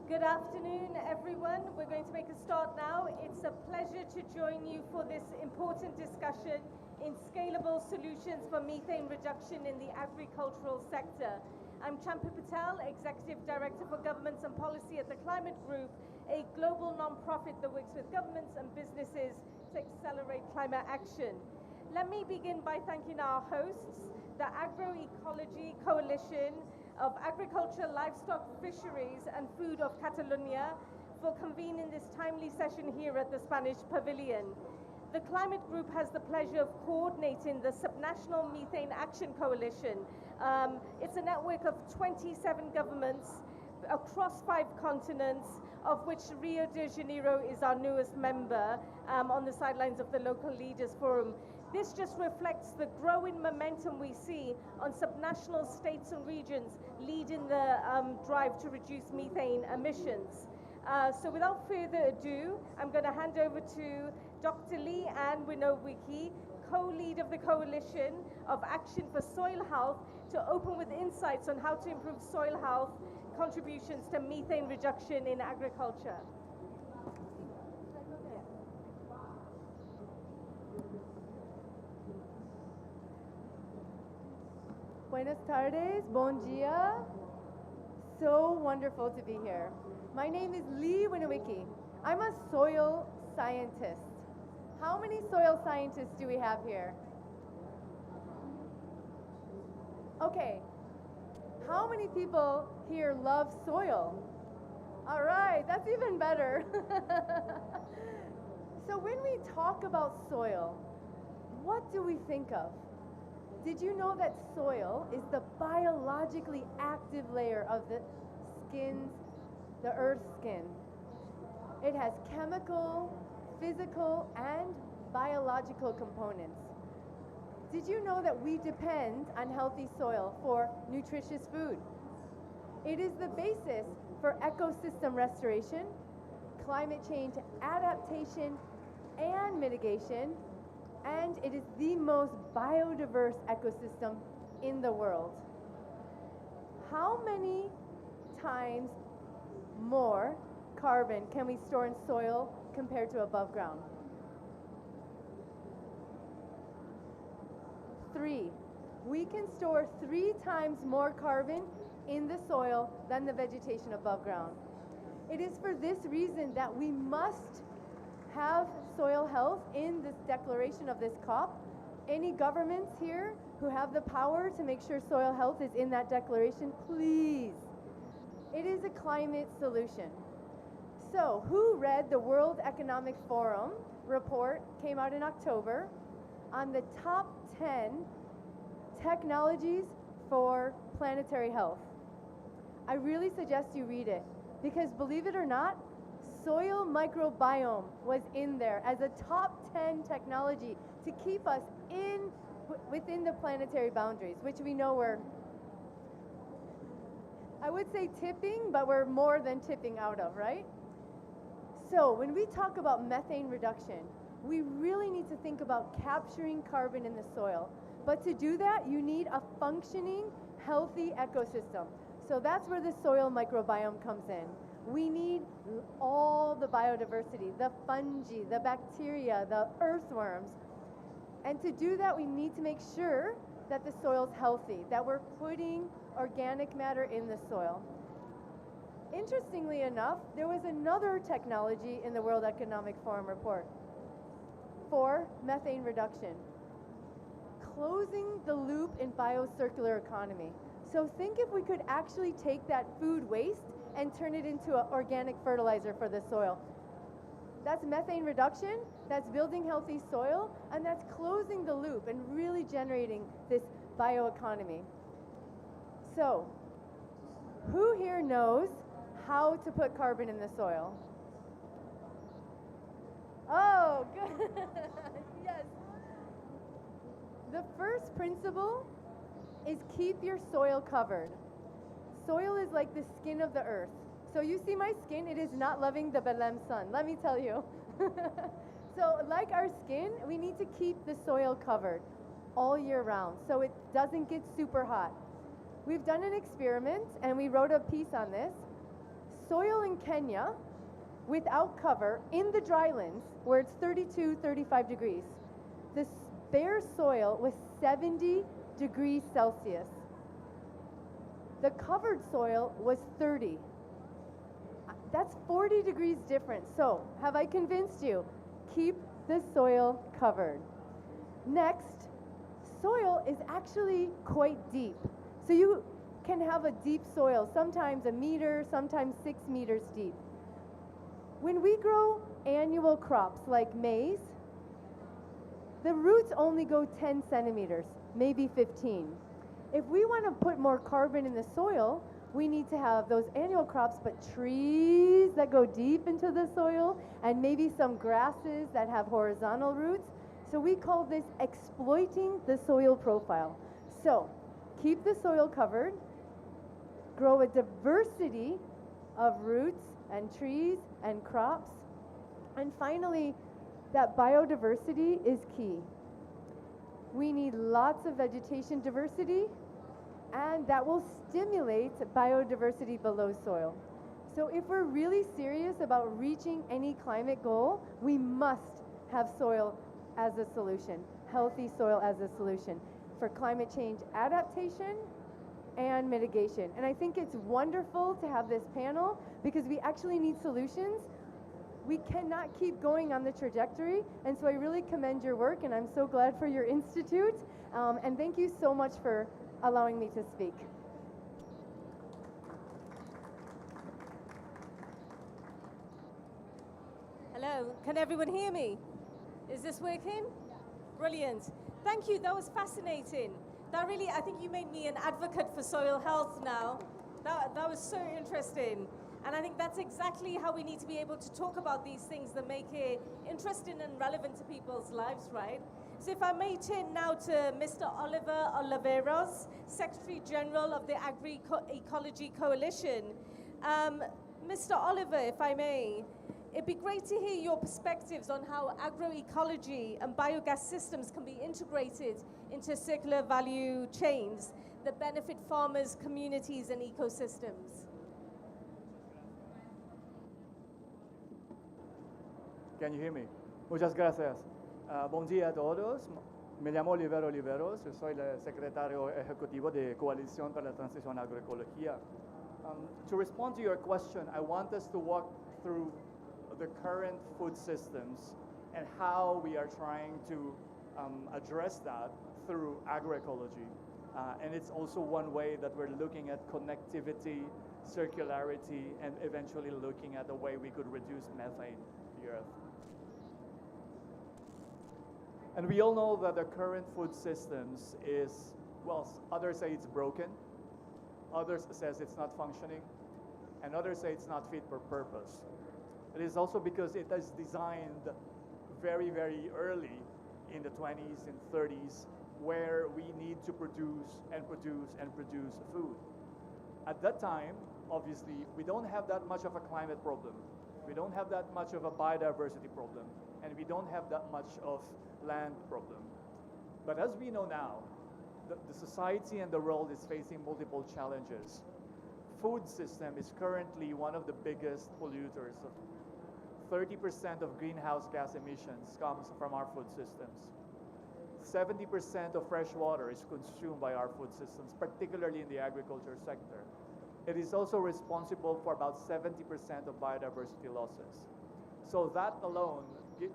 Good afternoon, everyone. We're going to make a start now. It's a pleasure to join you for this important discussion in scalable solutions for methane reduction in the agricultural sector. I'm Champa Patel, Executive Director for Governments and Policy at the Climate Group, a global non-profit that works with governments and businesses to accelerate climate action. Let me begin by thanking our hosts, the Agroecology Coalition of Agriculture, Livestock, Fisheries and Food of Catalonia, for convening this timely session here at the Spanish Pavilion. The Climate Group has the pleasure of coordinating the Subnational Methane Action Coalition. It's a network of 27 governments across 5 continents, of which Rio de Janeiro is our newest member on the sidelines of the Local Leaders Forum. This just reflects the growing momentum we see on subnational states and regions leading the drive to reduce methane emissions. So without further ado, I'm going to hand over to Dr. Lee Ann Winowicki, co-lead of the Coalition of Action for Soil Health, to open with insights on how to improve soil health contributions to methane reduction in agriculture. Buenas tardes, bon dia. So wonderful to be here. My name is Lee Winowicki. I'm a soil scientist. How many soil scientists do we have here? Okay. How many people here love soil? All right, that's even better. So when we talk about soil, what do we think of? Did you know that soil is the biologically active layer of the Earth's skin? It has chemical, physical, and biological components. Did you know that we depend on healthy soil for nutritious food? It is the basis for ecosystem restoration, climate change adaptation and mitigation, and it is the most biodiverse ecosystem in the world. How many times more carbon can we store in soil compared to above ground? 3. We can store 3 times more carbon in the soil than the vegetation above ground. It is for this reason that we must have soil health in this declaration of this COP. Any governments here who have the power to make sure soil health is in that declaration, please. It is a climate solution. So, who read the World Economic Forum report, came out in October, on the top 10 technologies for planetary health? I really suggest you read it, because believe it or not, soil microbiome was in there as a top 10 technology to keep us within the planetary boundaries, which we know we're, I would say tipping, but we're more than tipping out of, right? So when we talk about methane reduction, we really need to think about capturing carbon in the soil. But to do that, you need a functioning, healthy ecosystem. So that's where the soil microbiome comes in. We need all the biodiversity, the fungi, the bacteria, the earthworms. And to do that, we need to make sure that the soil's healthy, that we're putting organic matter in the soil. Interestingly enough, there was another technology in the World Economic Forum report for methane reduction: closing the loop in biocircular economy. So think if we could actually take that food waste and turn it into an organic fertilizer for the soil. That's methane reduction, that's building healthy soil, and that's closing the loop and really generating this bioeconomy. So, who here knows how to put carbon in the soil? Oh, good. Yes. The first principle is keep your soil covered. Soil is like the skin of the earth. So you see my skin, it is not loving the Belém sun, let me tell you. So like our skin, we need to keep the soil covered all year round so it doesn't get super hot. We've done an experiment and we wrote a piece on this. soil in Kenya, without cover, in the drylands, where it's 32, 35 degrees, the bare soil was 70 degrees Celsius. The covered soil was 30. That's 40 degrees difference. So, have I convinced you? Keep the soil covered. Next, soil is actually quite deep. So you can have a deep soil, sometimes a meter, sometimes 6 meters deep. When we grow annual crops like maize, the roots only go 10 centimeters, maybe 15. If we want to put more carbon in the soil, we need to have those annual crops, but trees that go deep into the soil, and maybe some grasses that have horizontal roots. So we call this exploiting the soil profile. So keep the soil covered, grow a diversity of roots and trees and crops, and finally, that biodiversity is key. We need lots of vegetation diversity, and that will stimulate biodiversity below soil. So if we're really serious about reaching any climate goal, we must have soil as a solution, healthy soil as a solution for climate change adaptation and mitigation. And I think it's wonderful to have this panel because we actually need solutions. We cannot keep going on the trajectory, and so I really commend your work, and I'm so glad for your institute, and thank you so much for allowing me to speak. Hello, can everyone hear me? Is this working? Brilliant. Thank you, that was fascinating. That really, I think you made me an advocate for soil health now. That was so interesting. And I think that's exactly how we need to be able to talk about these things that make it interesting and relevant to people's lives, right? So if I may turn now to Mr. Oliver Oliveros, Secretary General of the Agroecology Coalition. Mr. Oliver, if I may, it'd be great to hear your perspectives on how agroecology and biogas systems can be integrated into circular value chains that benefit farmers, communities, and ecosystems. Can you hear me? Muchas gracias. Buen día a todos. Me llamo Oliver Oliveros. Yo soy el secretario ejecutivo de Coalición para la Transición Agroecología. To respond to your question, I want us to walk through the current food systems and how we are trying to address that through agroecology. And it's also one way that we're looking at connectivity, circularity, and eventually looking at the way we could reduce methane in the earth. And we all know that the current food systems is, well, others say it's broken, others says it's not functioning, and others say it's not fit for purpose. It is also because it is designed very, very early in the 20s and 30s, where we need to produce and produce and produce food. At that time, obviously, we don't have that much of a climate problem. We don't have that much of a biodiversity problem, and we don't have that much of land problem. But as we know now, the society and the world is facing multiple challenges. Food system is currently one of the biggest polluters. 30% of greenhouse gas emissions comes from our food systems. 70% of fresh water is consumed by our food systems, particularly in the agriculture sector. It is also responsible for about 70% of biodiversity losses. So that alone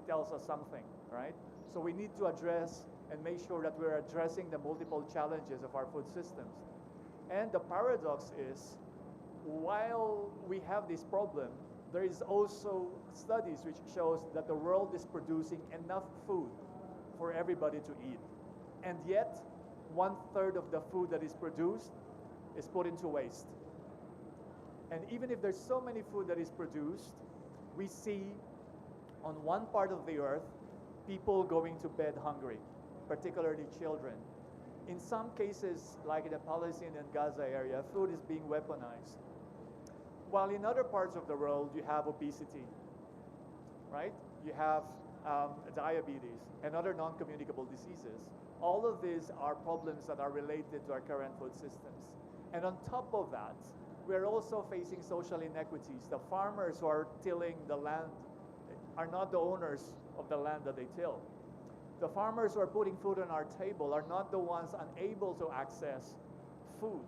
tells us something, right? So we need to address and make sure that we're addressing the multiple challenges of our food systems. And the paradox is, while we have this problem, there is also studies which shows that the world is producing enough food for everybody to eat. And yet, 1/3 of the food that is produced is put into waste. And even if there's so many food that is produced, we see on one part of the earth, people going to bed hungry, particularly children. In some cases, like in the Palestine and Gaza area, food is being weaponized. While in other parts of the world, you have obesity, right? You have diabetes and other non-communicable diseases. All of these are problems that are related to our current food systems. And on top of that, we're also facing social inequities. The farmers who are tilling the land are not the owners of the land that they till. The farmers who are putting food on our table are not the ones unable to access food.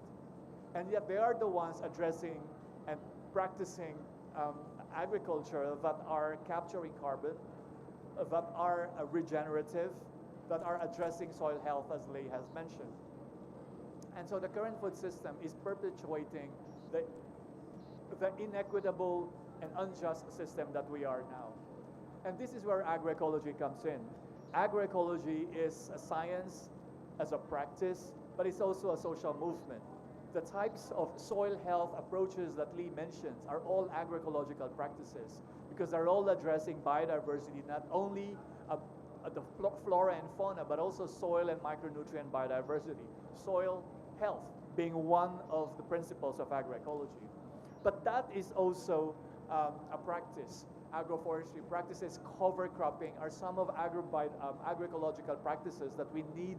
And yet they are the ones addressing and practicing agriculture that are capturing carbon, that are regenerative, that are addressing soil health, as Lei has mentioned. And so the current food system is perpetuating the inequitable and unjust system that we are now. And this is where agroecology comes in. Agroecology is a science as a practice, but it's also a social movement. The types of soil health approaches that Lee mentions are all agroecological practices because they're all addressing biodiversity, not only the flora and fauna, but also soil and micronutrient biodiversity. Soil health being one of the principles of agroecology. But that is also a practice. Agroforestry practices, cover cropping are some of agroecological practices that we need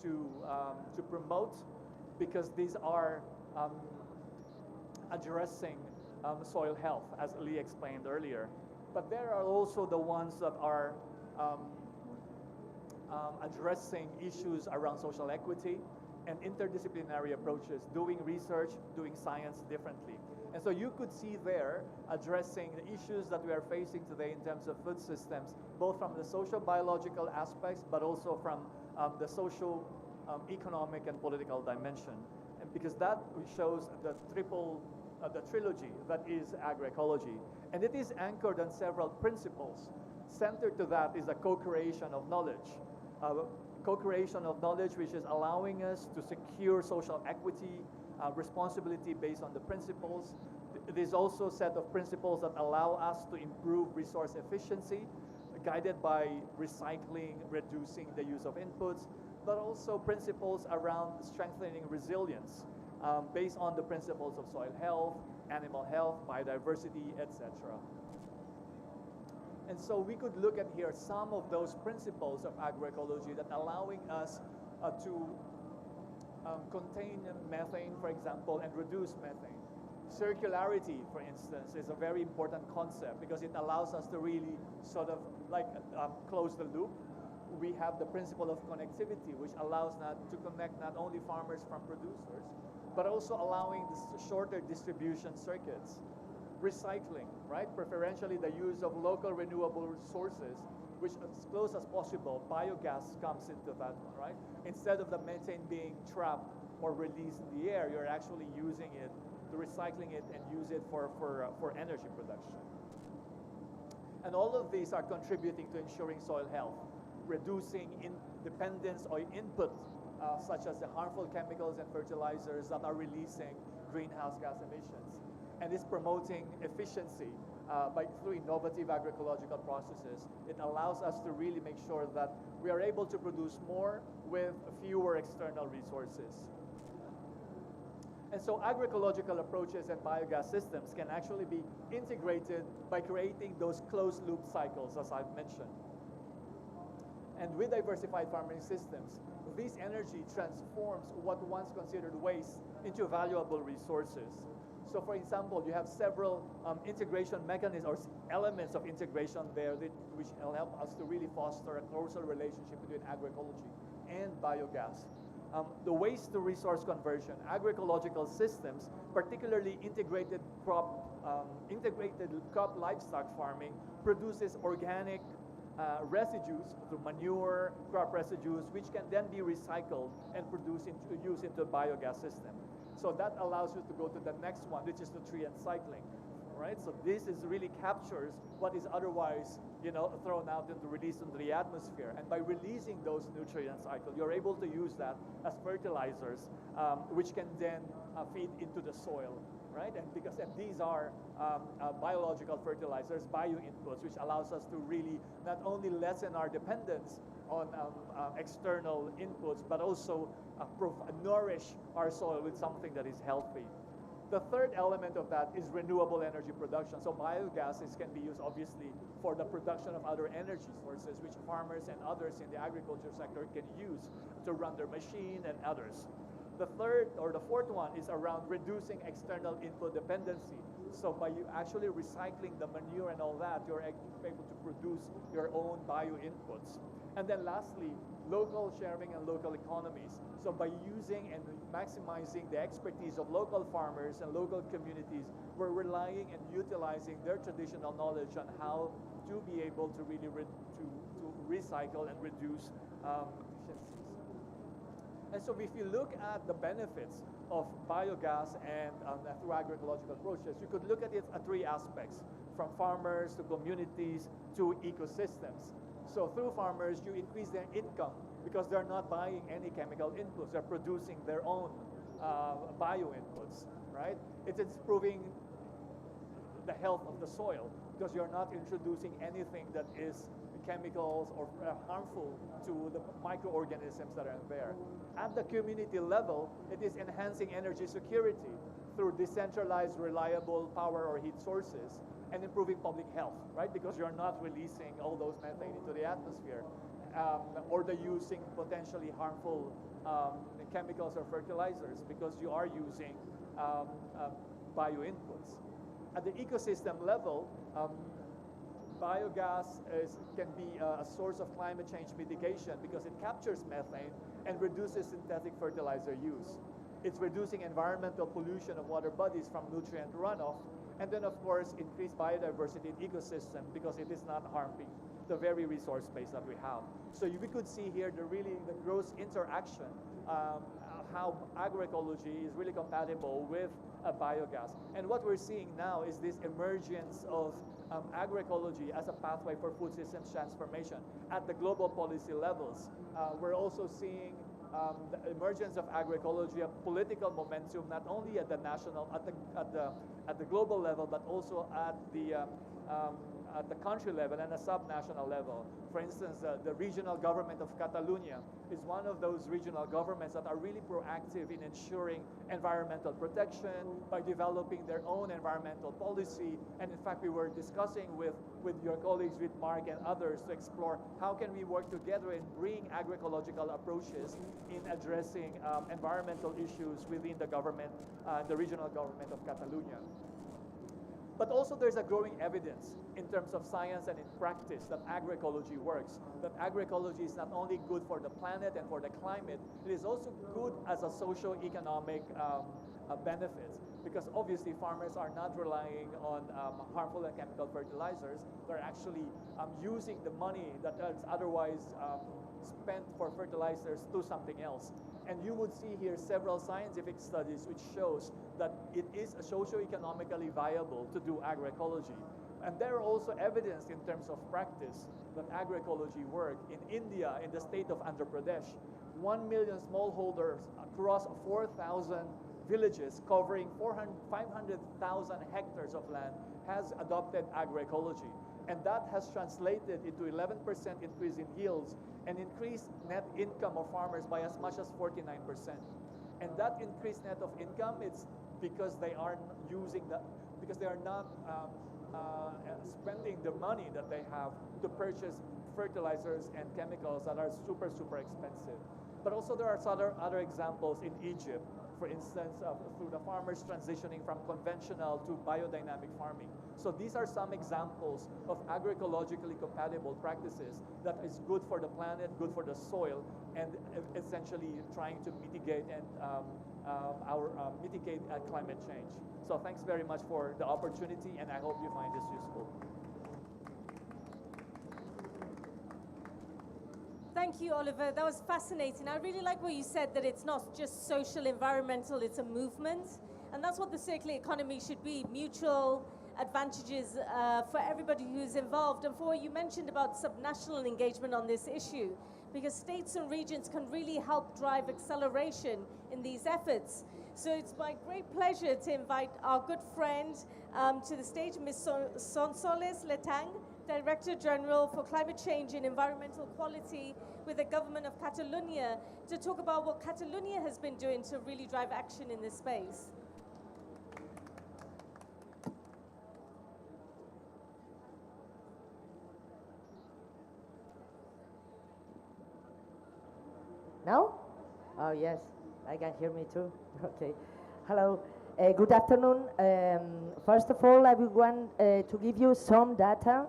to promote because these are addressing soil health, as Lee explained earlier. But there are also the ones that are addressing issues around social equity and interdisciplinary approaches, doing research, doing science differently. And so you could see there addressing the issues that we are facing today in terms of food systems, both from the social biological aspects, but also from the social, economic, and political dimension. And because that shows the trilogy that is agroecology. And it is anchored on several principles. Centered to that is a co-creation of knowledge. Co-creation of knowledge, which is allowing us to secure social equity, responsibility based on the principles. There's also a set of principles that allow us to improve resource efficiency, guided by recycling, reducing the use of inputs, but also principles around strengthening resilience based on the principles of soil health, animal health, biodiversity, etc. And so we could look at here some of those principles of agroecology that allowing us to contain methane, for example, and reduce methane. Circularity, for instance, is a very important concept because it allows us to really sort of like close the loop. We have the principle of connectivity, which allows to connect not only farmers from producers, but also allowing shorter distribution circuits. Recycling, right? Preferentially the use of local renewable sources, which as close as possible, biogas comes into that one, right? Instead of the methane being trapped or released in the air, you're actually using it, recycling it, and use it for energy production. And all of these are contributing to ensuring soil health, reducing dependence on input, such as the harmful chemicals and fertilizers that are releasing greenhouse gas emissions. And it's promoting efficiency through innovative agroecological processes. It allows us to really make sure that we are able to produce more with fewer external resources. And so agroecological approaches and biogas systems can actually be integrated by creating those closed loop cycles, as I've mentioned. And with diversified farming systems, this energy transforms what once considered waste into valuable resources. So for example, you have several integration mechanisms or elements of integration there which will help us to really foster a closer relationship between agroecology and biogas. The waste to resource conversion, agroecological systems, particularly integrated crop livestock farming, produces organic residues through manure, crop residues, which can then be recycled and used into a biogas system. So that allows you to go to the next one, which is nutrient cycling, right? So this really captures what is otherwise, thrown out and released into the atmosphere. And by releasing those nutrient cycles, you're able to use that as fertilizers, which can then feed into the soil, right? And these are biological fertilizers, bio-inputs, which allows us to really not only lessen our dependence on external inputs, but also nourish our soil with something that is healthy. The third element of that is renewable energy production. So biogases can be used obviously for the production of other energy sources, which farmers and others in the agriculture sector can use to run their machine and others. The third or the fourth one is around reducing external input dependency. So by you actually recycling the manure and all that, you're able to produce your own bio inputs. And then lastly, local sharing and local economies. So by using and maximizing the expertise of local farmers and local communities, we're relying and utilizing their traditional knowledge on how to be able to really to recycle and reduce efficiencies. And so if you look at the benefits of biogas and through agroecological approaches, you could look at it at three aspects, from farmers to communities to ecosystems. So through farmers, you increase their income because they're not buying any chemical inputs. They're producing their own bio inputs, right? It's improving the health of the soil because you're not introducing anything that is chemicals or harmful to the microorganisms that are there. At the community level, it is enhancing energy security through decentralized, reliable power or heat sources and improving public health, right? Because you're not releasing all those methane into the atmosphere or the using potentially harmful chemicals or fertilizers because you are using bio inputs. At the ecosystem level, biogas can be a source of climate change mitigation because it captures methane and reduces synthetic fertilizer use. It's reducing environmental pollution of water bodies from nutrient runoff, and then of course increased biodiversity in ecosystem because it is not harming the very resource space that we have. So we could see here the gross interaction, how agroecology is really compatible with biogas. And what we're seeing now is this emergence of agroecology as a pathway for food systems transformation at the global policy levels. We're also seeing the emergence of agroecology, a political momentum, not only at the national, at the global level, but also at the country level and a subnational level. For instance, the regional government of Catalonia is one of those regional governments that are really proactive in ensuring environmental protection by developing their own environmental policy. And in fact, we were discussing with your colleagues, with Mark and others, to explore how can we work together and bring agroecological approaches in addressing environmental issues within the government, the regional government of Catalonia. But also there's a growing evidence in terms of science and in practice that agroecology works, that agroecology is not only good for the planet and for the climate, it is also good as a socio-economic benefits, because obviously farmers are not relying on harmful and chemical fertilizers. They're actually using the money that is otherwise spent for fertilizers to something else. And you would see here several scientific studies which shows that it is socio-economically viable to do agroecology. And there are also evidence in terms of practice that agroecology work. In India, in the state of Andhra Pradesh, 1 million smallholders across 4,000 villages covering 500,000 hectares of land has adopted agroecology. And that has translated into 11% increase in yields and increased net income of farmers by as much as 49%. And that increased net of income, it's because they are not spending the money that they have to purchase fertilizers and chemicals that are super, super expensive. But also there are other examples in Egypt, for instance, through the farmers transitioning from conventional to biodynamic farming. So these are some examples of agroecologically compatible practices that is good for the planet, good for the soil, and essentially trying to mitigate and mitigate climate change. So thanks very much for the opportunity, and I hope you find this useful. Thank you, Oliver. That was fascinating. I really like what you said, that it's not just social, environmental, it's a movement. And that's what the circular economy should be, mutual advantages for everybody who's involved. And for what you mentioned about subnational engagement on this issue, because states and regions can really help drive acceleration in these efforts. So it's my great pleasure to invite our good friend to the stage, Ms. Sonsoles Letang, Director General for Climate Change and Environmental Quality with the Government of Catalonia, to talk about what Catalonia has been doing to really drive action in this space. No? Oh, yes. I can hear me too. Okay. Hello. Good afternoon. First of all, I would want to give you some data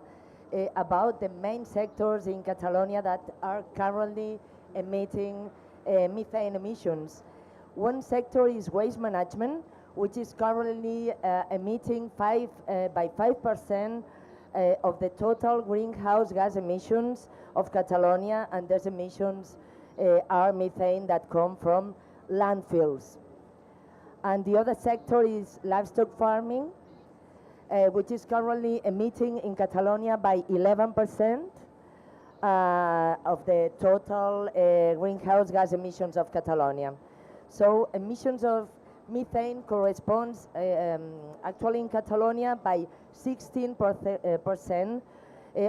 about the main sectors in Catalonia that are currently emitting methane emissions. One sector is waste management, which is currently emitting by 5% of the total greenhouse gas emissions of Catalonia, and those emissions are methane that come from landfills. And the other sector is livestock farming, which is currently emitting in Catalonia by 11% of the total greenhouse gas emissions of Catalonia. So emissions of methane corresponds actually in Catalonia by 16%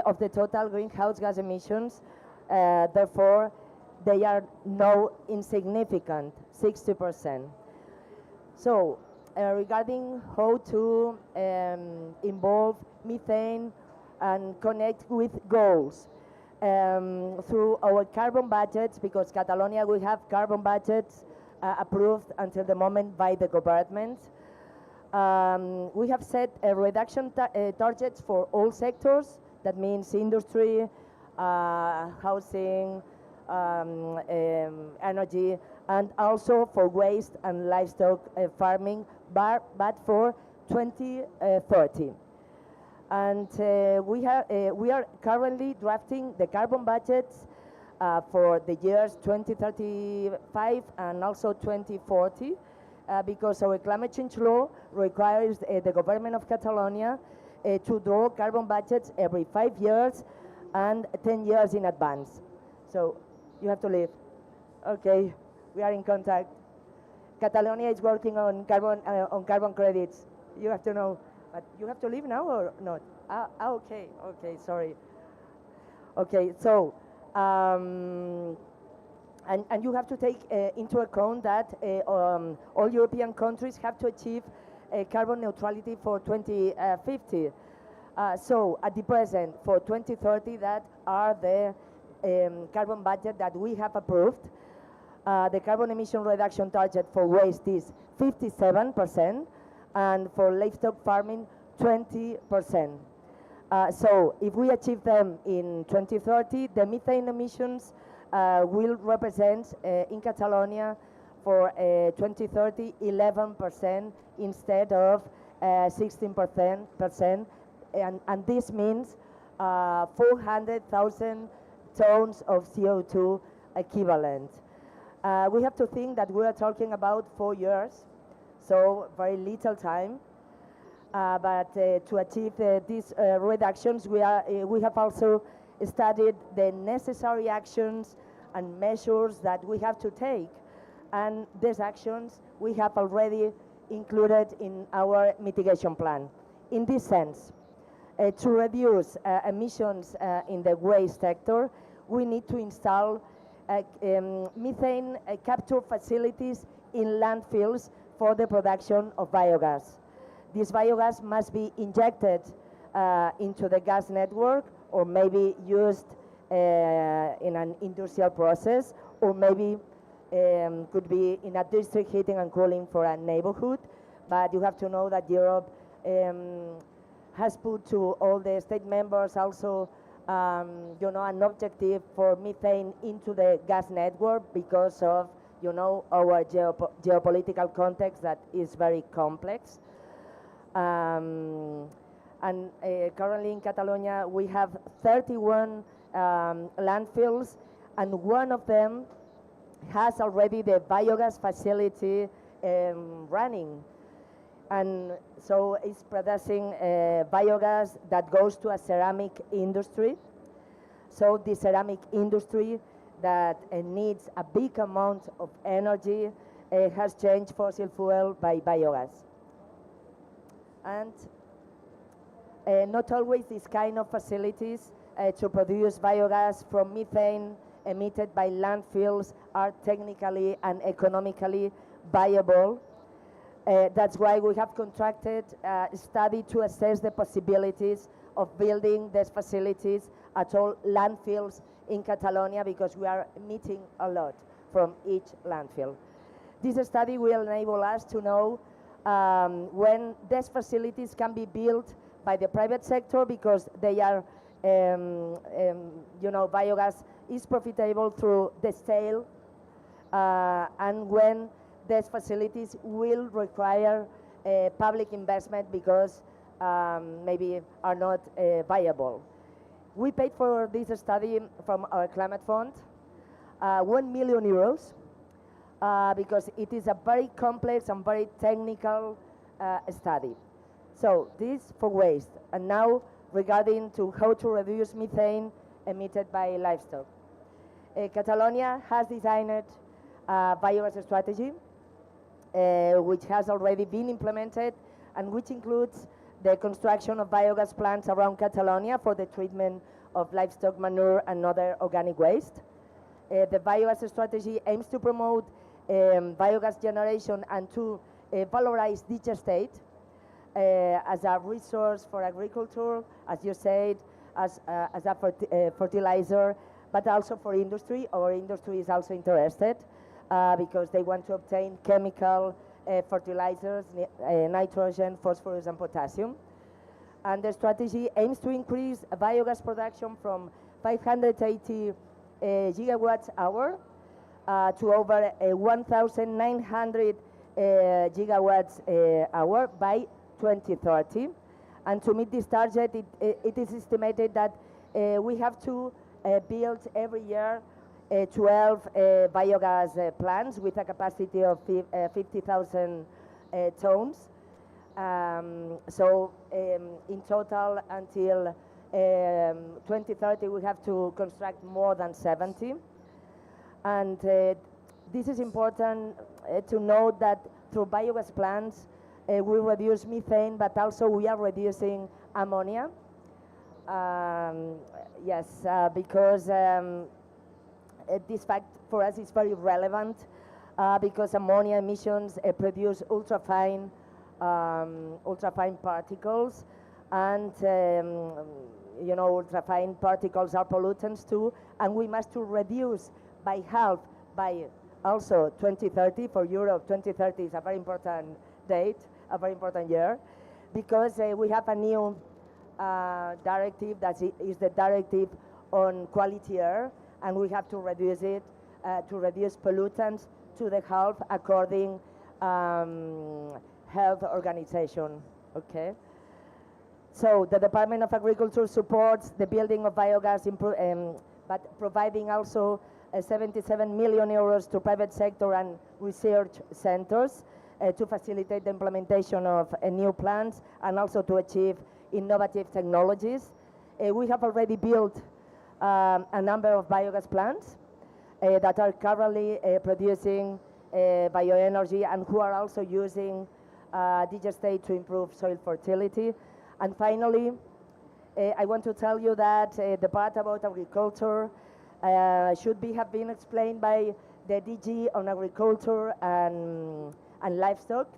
of the total greenhouse gas emissions. Therefore, they are no insignificant, 60%. So, regarding how to involve methane and connect with goals through our carbon budgets, because Catalonia we have carbon budgets approved until the moment by the government. We have set reduction targets for all sectors. That means industry, housing, energy, and also for waste and livestock farming, but for 2030. And we are currently drafting the carbon budgets for the years 2035 and also 2040, because our climate change law requires the government of Catalonia to draw carbon budgets every 5 years and 10 years in advance. So you have to leave. Okay, we are in contact. Catalonia is working on carbon credits. You have to know. But you have to leave now or not? Okay, sorry. Okay, so, and you have to take into account that all European countries have to achieve carbon neutrality for 2050. So at the present, for 2030, that are the carbon budget that we have approved. The carbon emission reduction target for waste is 57%, and for livestock farming, 20%. So if we achieve them in 2030, the methane emissions will represent in Catalonia for 2030 11% instead of 16%, and this means 400,000 tons of CO2 equivalent. We have to think that we are talking about 4 years, so very little time. But to achieve these reductions, we have also studied the necessary actions and measures that we have to take. And these actions we have already included in our mitigation plan. In this sense, to reduce emissions in the waste sector, we need to install methane capture facilities in landfills for the production of biogas. This biogas must be injected into the gas network, or maybe used in an industrial process, or maybe could be in a district heating and cooling for a neighborhood. But you have to know that Europe has put to all the state members also an objective for methane into the gas network because of our geopolitical context that is very complex. And currently in Catalonia we have 31 landfills, and one of them has already the biogas facility running. And so it's producing biogas that goes to a ceramic industry. So the ceramic industry that needs a big amount of energy has changed fossil fuel by biogas. And not always these kind of facilities to produce biogas from methane emitted by landfills are technically and economically viable. That's why we have contracted a study to assess the possibilities of building these facilities at all landfills in Catalonia, because we are emitting a lot from each landfill. This study will enable us to know when these facilities can be built by the private sector because they are, biogas is profitable through the sale, and when these facilities will require public investment because maybe are not viable. We paid for this study from our climate fund, 1 million euros, because it is a very complex and very technical study. So this for waste, and now regarding to how to reduce methane emitted by livestock. Catalonia has designed a biogas strategy which has already been implemented and which includes the construction of biogas plants around Catalonia for the treatment of livestock manure and other organic waste. The biogas strategy aims to promote biogas generation and to valorize digestate as a resource for agriculture, as you said, as a fertilizer, but also for industry. Our industry is also interested because they want to obtain chemical fertilizers, nitrogen, phosphorus, and potassium. And the strategy aims to increase biogas production from 580 gigawatts hour to over 1,900 gigawatts hour by 2030. And to meet this target, it is estimated that we have to build every year 12 biogas plants with a capacity of 50,000 tons. In total, until 2030, we have to construct more than 70. And this is important to note that through biogas plants, we reduce methane, but also we are reducing ammonia. Because this fact for us is very relevant because ammonia emissions produce ultrafine particles, and ultrafine particles are pollutants too, and we must to reduce by half by also 2030. For Europe, 2030 is a very important date, a very important year, because we have a new directive that is the directive on quality air, and we have to reduce it, to reduce pollutants to the half according health organization, okay? So the Department of Agriculture supports the building of biogas, but providing also 77 million euros to private sector and research centers to facilitate the implementation of new plants and also to achieve innovative technologies. We have already built a number of biogas plants that are currently producing bioenergy and who are also using digestate to improve soil fertility. And finally, I want to tell you that the part about agriculture should have been explained by the DG on Agriculture and Livestock,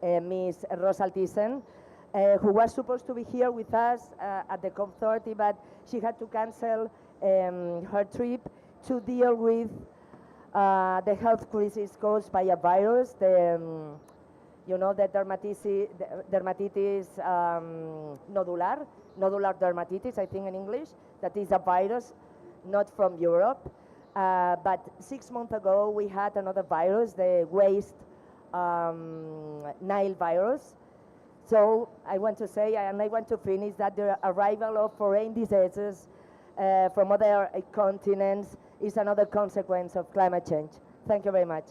Ms. Rosa Thyssen, who was supposed to be here with us at the COP30, but she had to cancel her trip to deal with the health crisis caused by a virus, the dermatitis nodular dermatitis, I think in English, that is a virus not from Europe. But 6 months ago, we had another virus, the waste Nile virus. So I want to say, and I want to finish, that the arrival of foreign diseases from other continents is another consequence of climate change. Thank you very much.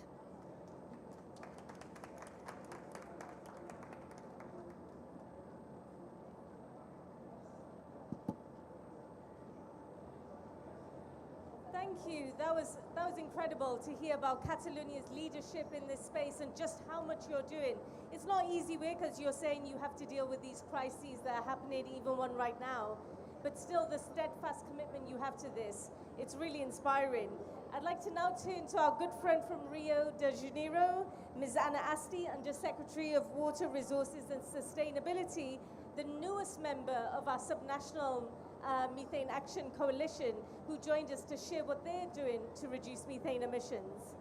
Thank you. That was incredible to hear about Catalonia's leadership in this space and just how much you're doing. It's not easy work, as you're saying, you have to deal with these crises that are happening, even one right now. But still, the steadfast commitment you have to this, it's really inspiring. I'd like to now turn to our good friend from Rio de Janeiro, Ms. Anna Asti, Undersecretary of Water Resources and Sustainability, the newest member of our subnational Methane Action Coalition, who joined us to share what they're doing to reduce methane emissions.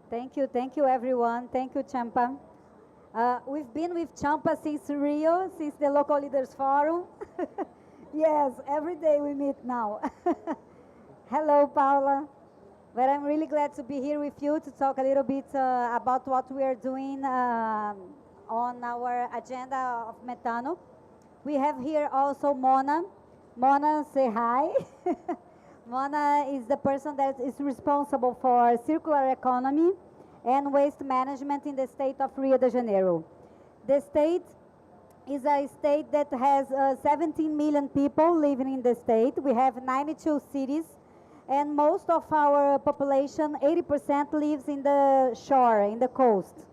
Thank you everyone. Thank you, Champa. We've been with Champa since Rio, since the Local Leaders Forum. Yes, every day we meet now. Hello, Paula. But I'm really glad to be here with you to talk a little bit about what we are doing on our agenda of Metano. We have here also Mona. Mona, say hi. Mona is the person that is responsible for circular economy and waste management in the state of Rio de Janeiro. The state is a state that has 17 million people living in the state. We have 92 cities, and most of our population, 80%, lives in the shore, in the coast.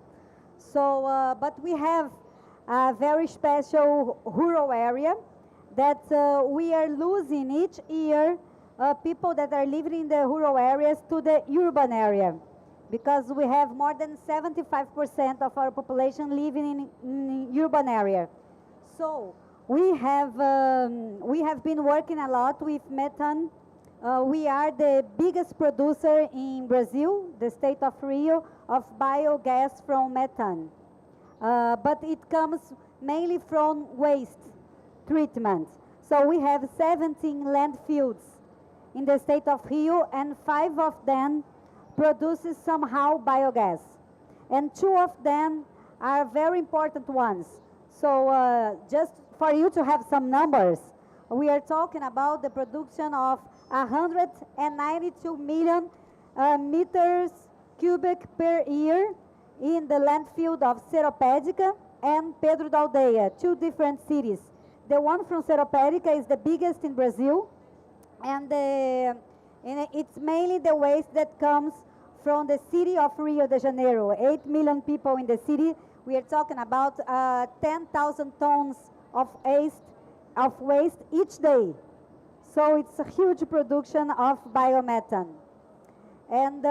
So, but we have a very special rural area that we are losing each year people that are living in the rural areas to the urban area, because we have more than 75% of our population living in urban area. So we have been working a lot with methane. We are the biggest producer in Brazil, the state of Rio, of biogas from methane. But it comes mainly from waste treatment. So we have 17 landfills in the state of Rio, and 5 of them produces somehow biogas. And 2 of them are very important ones. So just for you to have some numbers, we are talking about the production of 192 million meters cubic per year in the landfill of Seropédica and Pedro da Aldeia, 2 different cities. The one from Seropédica is the biggest in Brazil, and it's mainly the waste that comes from the city of Rio de Janeiro. 8 million people in the city. We are talking about 10,000 tons of waste each day. So it's a huge production of biomethane. And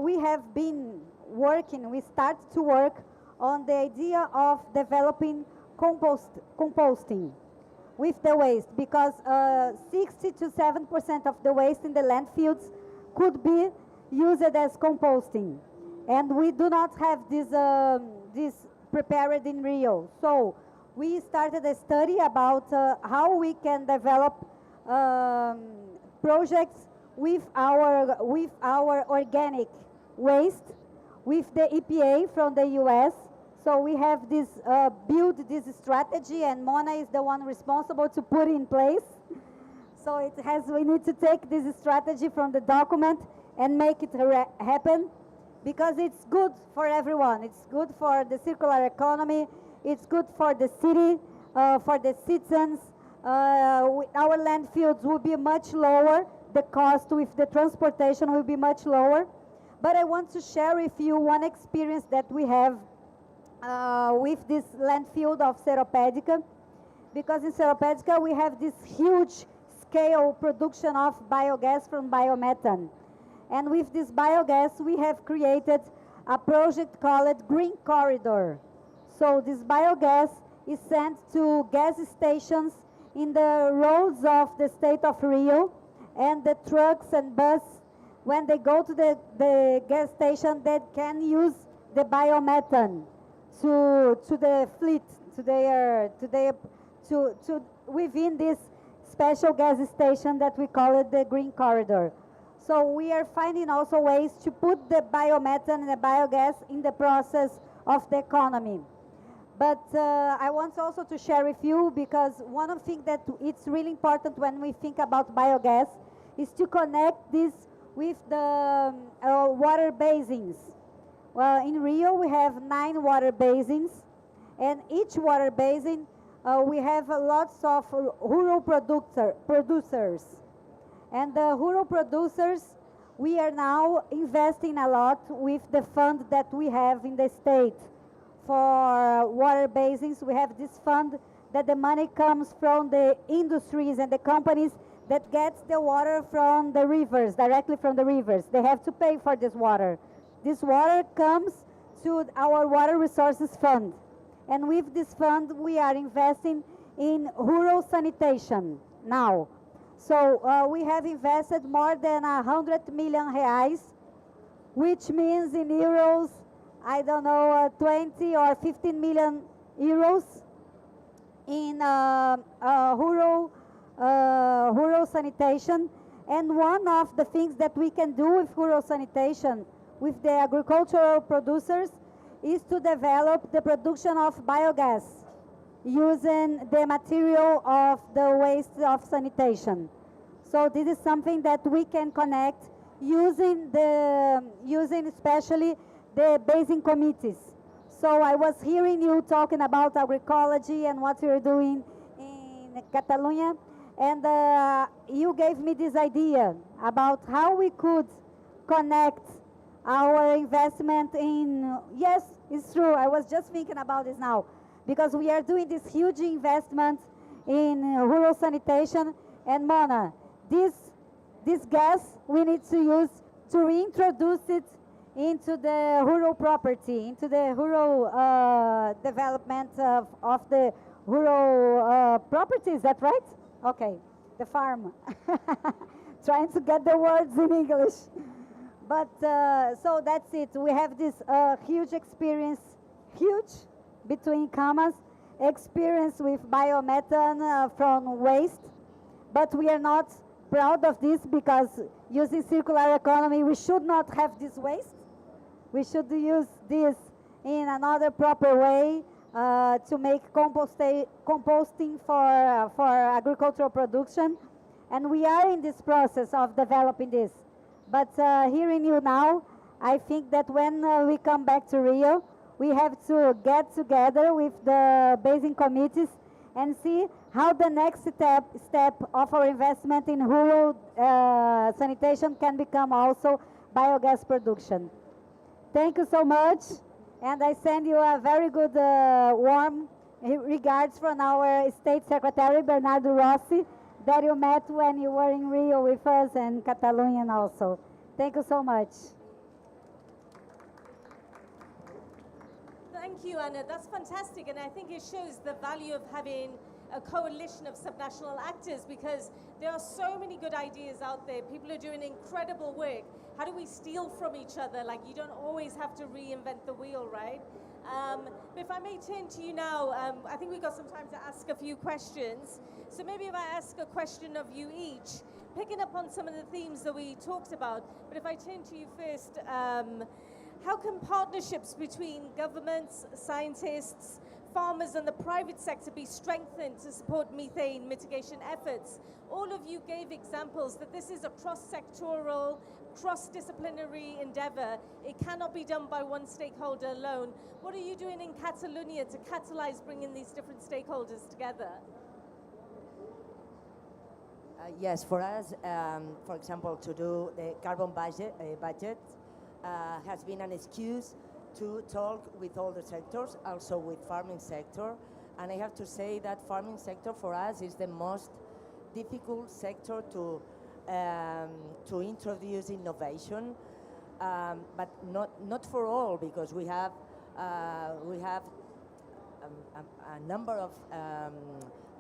we have been working. We start to work on the idea of developing composting with the waste, because 60 to 7% of the waste in the landfills could be used as composting, and we do not have this prepared in Rio. So we started a study about how we can develop projects with our organic waste with the EPA from the US. So we have built this strategy, and Mona is the one responsible to put it in place. So we need to take this strategy from the document and make it happen, because it's good for everyone. It's good for the circular economy. It's good for the city, for the citizens. Our landfills will be much lower. The cost with the transportation will be much lower. But I want to share with you one experience that we have with this landfill of Seropédica, because in Seropédica we have this huge scale production of biogas from biomethane. And with this biogas, we have created a project called Green Corridor. So this biogas is sent to gas stations in the roads of the state of Rio, and the trucks and bus, when they go to the gas station, they can use the biomethane to the fleet, within this special gas station that we call it the Green Corridor. So we are finding also ways to put the biomethane and the biogas in the process of the economy. But I want also to share with you, because one of the things that it's really important when we think about biogas is to connect this with the water basins. Well, in Rio we have 9 water basins, and each water basin we have lots of rural producers. And the rural producers, we are now investing a lot with the fund that we have in the state for water basins. We have this fund that the money comes from the industries and the companies that gets the water from the rivers, directly from the rivers. They have to pay for this water. This water comes to our water resources fund. And with this fund, we are investing in rural sanitation now. So we have invested more than 100 million reais, which means in euros, I don't know, 20 or 15 million euros in rural sanitation. And one of the things that we can do with rural sanitation with the agricultural producers is to develop the production of biogas using the material of the waste of sanitation. So this is something that we can connect using especially the basin committees. So I was hearing you talking about agroecology and what you're doing in Catalonia, and you gave me this idea about how we could connect our investment in, yes, it's true, I was just thinking about this now, because we are doing this huge investment in rural sanitation, and Mona, this gas we need to use to reintroduce it into the rural property, into the rural development of the rural property, is that right? Okay, the farm. Trying to get the words in English. But so that's it. We have this huge experience, huge, between commas, experience with biomethane from waste. But we are not proud of this because using circular economy, we should not have this waste. We should use this in another proper way to make composting for agricultural production. And we are in this process of developing this. But hearing you now, I think that when we come back to Rio, we have to get together with the basin committees and see how the next step of our investment in rural sanitation can become also biogas production. Thank you so much, and I send you a very good warm regards from our State Secretary, Bernardo Rossi, that you met when you were in Rio with us and Catalonian also. Thank you so much. Thank you, Anna. That's fantastic, and I think it shows the value of having a coalition of subnational actors, because there are so many good ideas out there. People are doing incredible work. How do we steal from each other? Like, you don't always have to reinvent the wheel, right? But if I may turn to you now, I think we've got some time to ask a few questions. So maybe if I ask a question of you each, picking up on some of the themes that we talked about, but if I turn to you first, how can partnerships between governments, scientists, farmers and the private sector be strengthened to support methane mitigation efforts? All of you gave examples that this is a cross-sectoral, cross-disciplinary endeavor. It cannot be done by one stakeholder alone. What are you doing in Catalonia to catalyze bringing these different stakeholders together? Yes, for us, for example, to do the carbon budget has been an excuse to talk with all the sectors, also with farming sector. And I have to say that farming sector for us is the most difficult sector to introduce innovation, but not for all, because we have a number of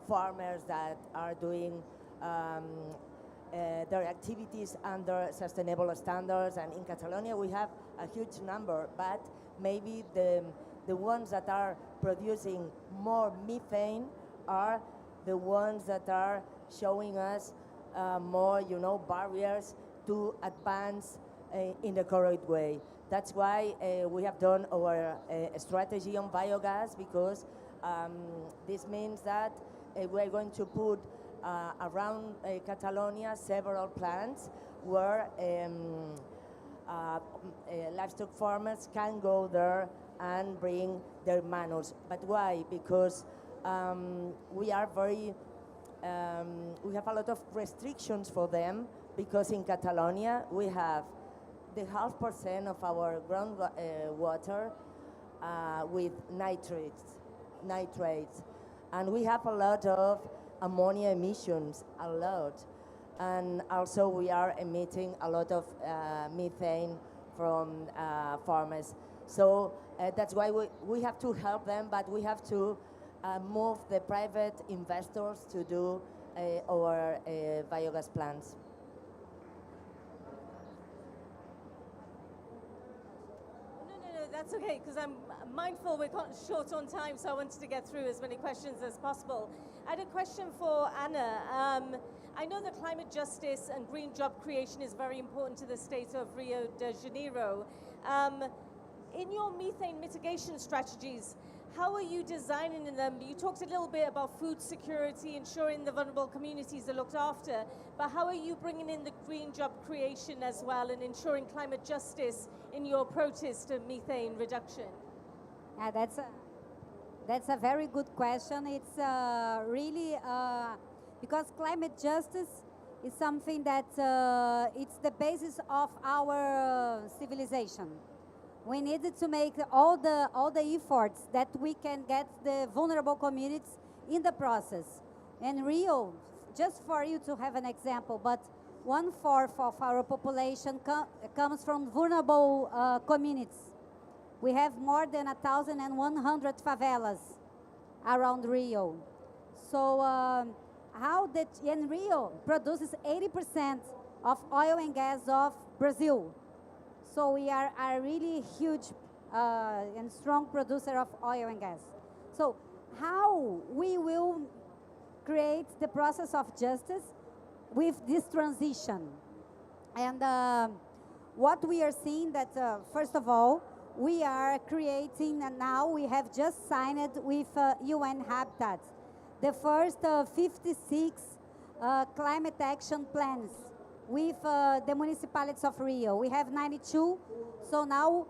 farmers that are doing their activities under sustainable standards, and in Catalonia we have a huge number, but maybe the ones that are producing more methane are the ones that are showing us more, barriers to advance in the correct way. That's why we have done our strategy on biogas, because this means that we're going to put around Catalonia several plants where livestock farmers can go there and bring their manures. But why? Because we are very, we have a lot of restrictions for them, because in Catalonia we have the 0.5% of our groundwater with nitrates, and we have a lot of ammonia emissions, a lot. And also we are emitting a lot of methane from farmers. So that's why we have to help them, but we have to move the private investors to do our biogas plants. No, that's okay, because I'm mindful we're short on time, so I wanted to get through as many questions as possible. I had a question for Anna. I know that climate justice and green job creation is very important to the state of Rio de Janeiro. In your methane mitigation strategies, how are you designing them? You talked a little bit about food security, ensuring the vulnerable communities are looked after, but how are you bringing in the green job creation as well and ensuring climate justice in your approaches to methane reduction? Yeah, that's a very good question. It's really because climate justice is something that it's the basis of our civilization. We needed to make all the efforts that we can get the vulnerable communities in the process. And Rio, just for you to have an example, but 1/4 of our population comes from vulnerable communities. We have more than 1,100 favelas around Rio. So and Rio produces 80% of oil and gas of Brazil. So we are a really huge and strong producer of oil and gas. So how we will create the process of justice with this transition? And what we are seeing that, first of all, we are creating, and now we have just signed with UN Habitat, the first 56 climate action plans with the municipalities of Rio. We have 92, so now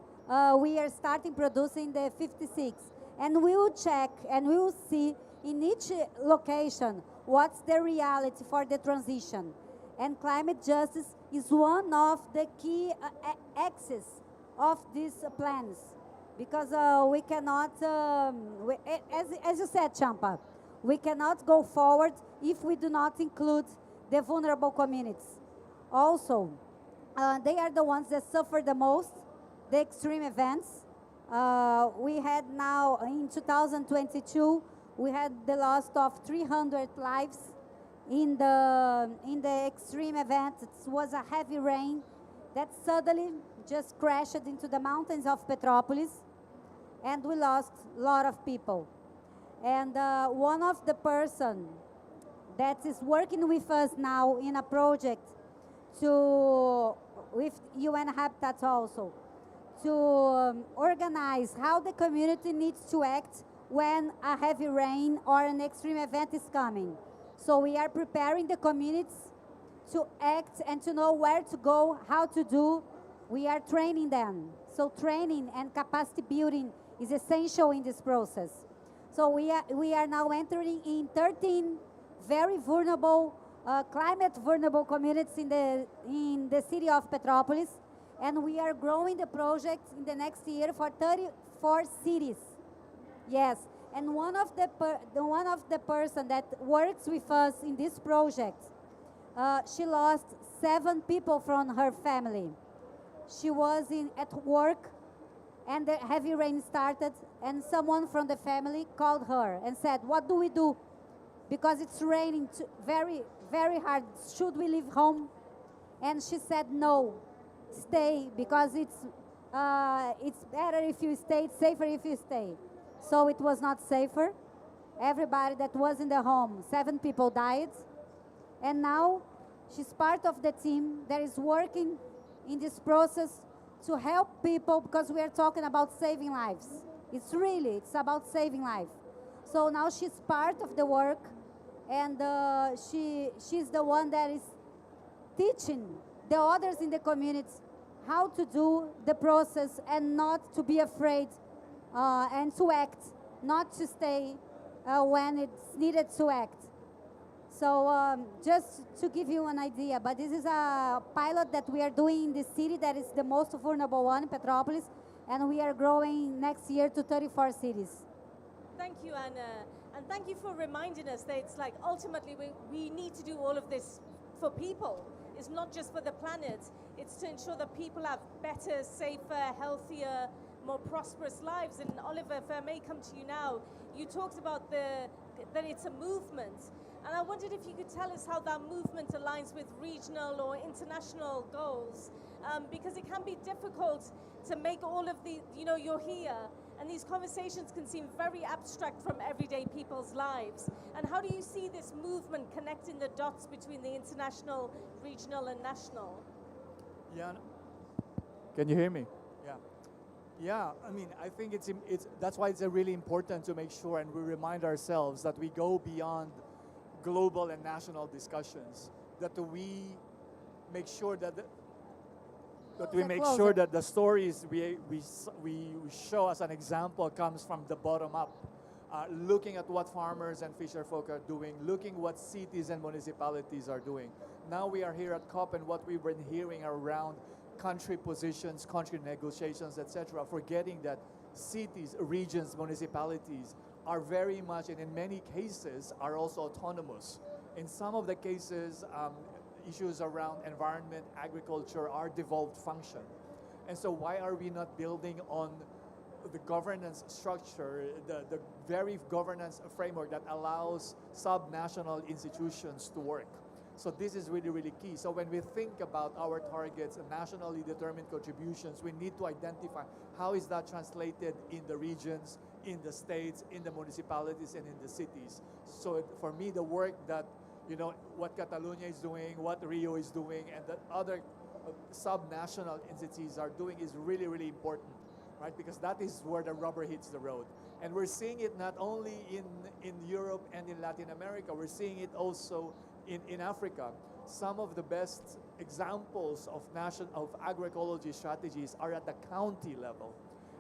we are starting producing the 56. And we will check and we will see in each location what's the reality for the transition. And climate justice is one of the key axes of these plans, because we cannot, as you said, Champa, we cannot go forward if we do not include the vulnerable communities. Also, they are the ones that suffer the most, the extreme events. We had now, in 2022, we had the loss of 300 lives in the extreme event. It was a heavy rain that suddenly just crashed into the mountains of Petrópolis, and we lost a lot of people. And one of the person that is working with us now in a project with UN Habitat also, to organize how the community needs to act when a heavy rain or an extreme event is coming. So we are preparing the communities to act and to know where to go, how to do. We are training them. So training and capacity building is essential in this process. So we are now entering in 13 very vulnerable, climate vulnerable communities in the city of Petrópolis, and we are growing the project in the next year for 34 cities. Yes, and one of the person that works with us in this project, she lost 7 people from her family. She was at work, and the heavy rain started, and someone from the family called her and said, "What do we do? Because it's raining very, very hard. Should we leave home?" And she said, "No, stay, because it's better if you stay, it's safer if you stay." So it was not safer. Everybody that was in the home, 7 people died. And now she's part of the team that is working in this process to help people, because we are talking about saving lives. It's about saving life. So now she's part of the work, and she's the one that is teaching the others in the community how to do the process and not to be afraid and to act, not to stay when it's needed to act. So just to give you an idea, but this is a pilot that we are doing in the city that is the most vulnerable one, Petrópolis, and we are growing next year to 34 cities. Thank you, Anna. And thank you for reminding us that it's like ultimately we need to do all of this for people. It's not just for the planet. It's to ensure that people have better, safer, healthier, more prosperous lives. And Oliver, if I may come to you now, you talked about that it's a movement. And I wondered if you could tell us how that movement aligns with regional or international goals, because it can be difficult to make all of the, you're here, and these conversations can seem very abstract from everyday people's lives. And how do you see this movement connecting the dots between the international, regional, and national? Yeah. Can you hear me? Yeah. Yeah, I mean, I think it's that's why it's really important to make sure and we remind ourselves that we go beyond global and national discussions, that we make sure that the stories we show as an example comes from the bottom up, looking at what farmers and fisherfolk are doing, looking what cities and municipalities are doing. Now we are here at COP, and what we've been hearing around country positions, country negotiations, etc., forgetting that cities, regions, municipalities are very much, and in many cases, are also autonomous. In some of the cases, issues around environment, agriculture are devolved function. And so why are we not building on the governance structure, the very governance framework that allows sub-national institutions to work? So this is really, really key. So when we think about our targets and nationally determined contributions, we need to identify how is that translated in the regions, in the states, in the municipalities, and in the cities. So for me, the work that, what Catalonia is doing, what Rio is doing, and that other sub-national entities are doing is really, really important, right? Because that is where the rubber hits the road. And we're seeing it not only in Europe and in Latin America, we're seeing it also in Africa. Some of the best examples of agroecology strategies are at the county level.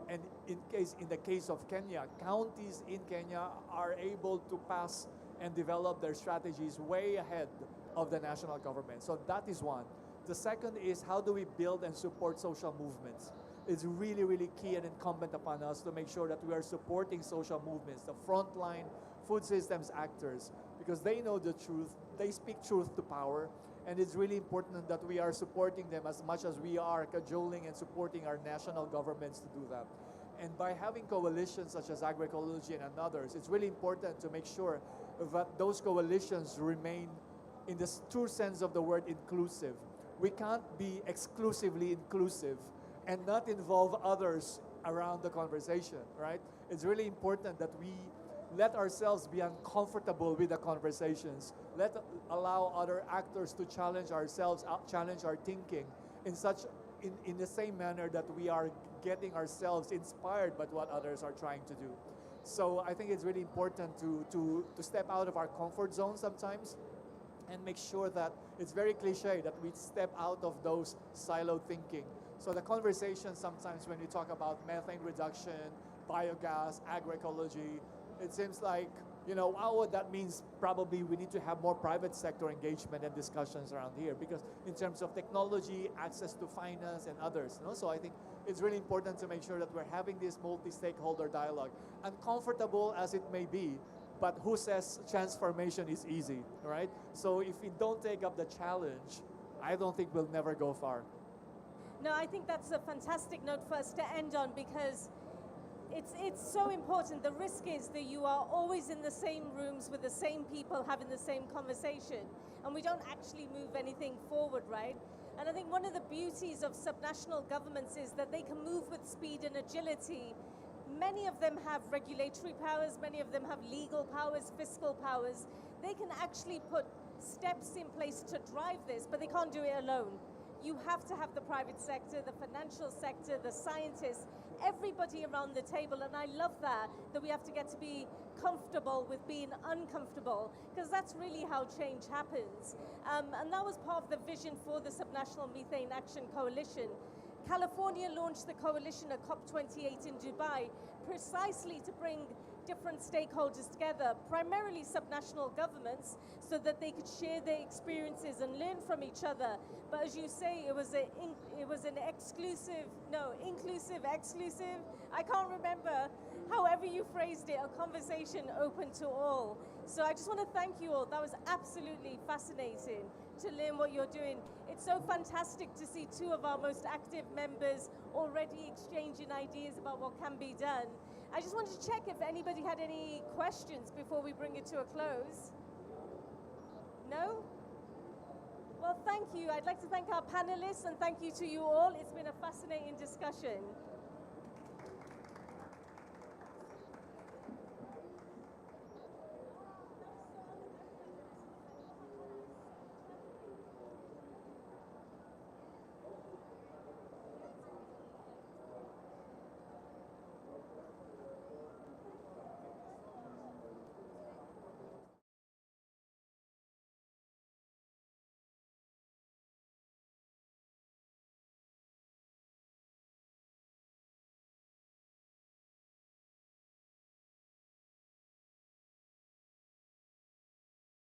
And in the case of Kenya, counties in Kenya are able to pass and develop their strategies way ahead of the national government. So that is one. The second is, how do we build and support social movements? It's really, really key and incumbent upon us to make sure that we are supporting social movements, the frontline food systems actors, because they know the truth, they speak truth to power, and it's really important that we are supporting them as much as we are cajoling and supporting our national governments to do that. And by having coalitions such as agroecology and others, it's really important to make sure that those coalitions remain, in the true sense of the word, inclusive. We can't be exclusively inclusive and not involve others around the conversation, right? It's really important that we let ourselves be uncomfortable with the conversations. Allow other actors to challenge ourselves, challenge our thinking in the same manner that we are getting ourselves inspired by what others are trying to do. So I think it's really important to step out of our comfort zone sometimes and make sure that it's very cliche that we step out of those siloed thinking. So the conversation sometimes when you talk about methane reduction, biogas, agroecology, it seems like, wow, that means probably we need to have more private sector engagement and discussions around here, because in terms of technology, access to finance and others. So I think it's really important to make sure that we're having this multi-stakeholder dialogue, uncomfortable as it may be, but who says transformation is easy, right? So if we don't take up the challenge, I don't think we'll never go far. No, I think that's a fantastic note for us to end on, because it's so important. The risk is that you are always in the same rooms with the same people having the same conversation, and we don't actually move anything forward, right? And I think one of the beauties of subnational governments is that they can move with speed and agility. Many of them have regulatory powers, many of them have legal powers, fiscal powers. They can actually put steps in place to drive this, but they can't do it alone. You have to have the private sector, the financial sector, the scientists, everybody around the table. And I love that we have to get to be comfortable with being uncomfortable, because that's really how change happens. And that was part of the vision for the Subnational Methane Action Coalition. California launched the coalition at COP28 in Dubai precisely to bring different stakeholders together, primarily subnational governments, so that they could share their experiences and learn from each other. But as you say, it was an exclusive, no, inclusive, exclusive, I can't remember, however you phrased it, a conversation open to all. So I just want to thank you all. That was absolutely fascinating to learn what you're doing. It's so fantastic to see two of our most active members already exchanging ideas about what can be done. I just wanted to check if anybody had any questions before we bring it to a close. No? Well, thank you. I'd like to thank our panelists and thank you to you all. It's been a fascinating discussion.